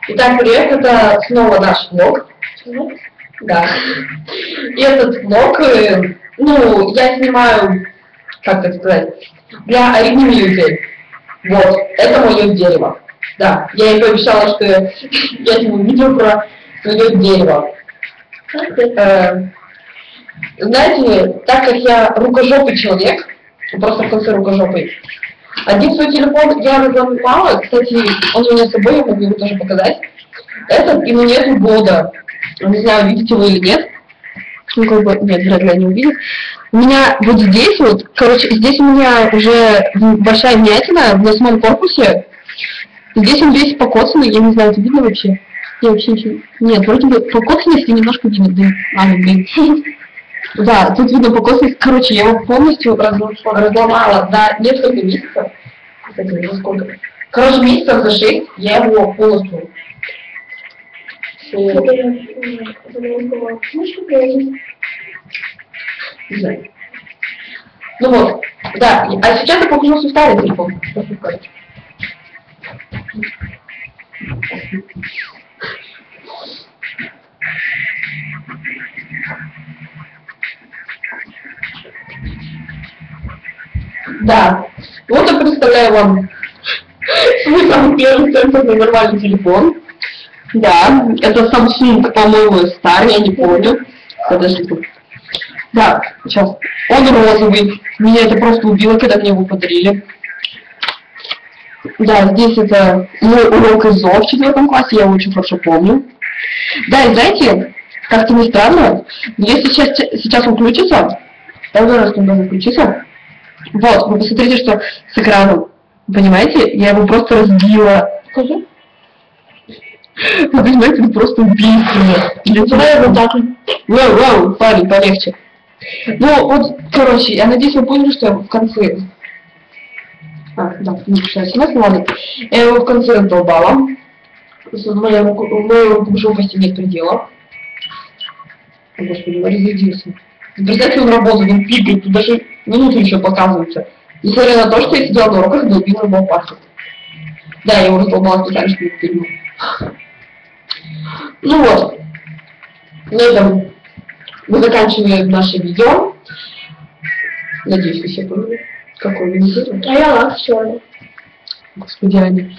Итак, привет, это снова наш влог. Да. И этот влог, ну, я снимаю, как так сказать, для Арины людей. Вот, это мое дерево. Да, я ей пообещала, что я сниму видео про свое дерево. Знаете, так как я рукожопый человек, просто в конце рукожопый, один свой телефон я разломала, кстати, он у меня с собой, я могу его тоже показать. Этот, ему нету года. Не знаю, видите вы или нет. Ну, как бы, нет, вряд ли они увидят. У меня вот здесь вот, короче, здесь у меня уже большая вмятина в 8 корпусе. Здесь он весь покоцанный, я не знаю, это видно вообще? Я вообще ничего... Нет, вроде бы покоцанности немножко видно, блин. Блин. Да, тут видно покоцанность. Короче, я его полностью разломала за несколько месяцев. Кстати, за сколько? Короче, месяцев за 6 я его полностью... Ну вот, да. А сейчас я покажу свой старый телефон. Да. Вот я представляю вам свой самый первый центовый нормальный телефон. Да, это Samsung, по-моему, старый, я не помню. Подожди. Да, сейчас. Он розовый. Меня это просто убило, когда мне его подарили. Да, здесь это мой урок из ЗОО в 4 классе, я очень хорошо помню. Да, и знаете, как-то не странно, если сейчас он включится, давно раз он должен включиться. Вот, вы посмотрите, что с экраном. Понимаете, я его просто разбила. Скажи. Вы понимаете, это просто убийство. Давай вот так. Вау, парень, полегче. Ну, вот, короче, я надеюсь, вы поняли, что я в конце... да, не пишите смс, ладно. Я его в конце раздолбала. Моей рукожопости нет предела. О, господи, разрядился. Представьте, он работает, он пикает, тут даже минуты еще показываются. Несмотря на то, что я сидела на уроках, долбила его паспорт. Да, я его раздолбала специально, чтобы не пилю. Ну вот, на этом мы заканчиваем наше видео. Надеюсь, вы все поняли, какое видео. А я все. Господи, Аня.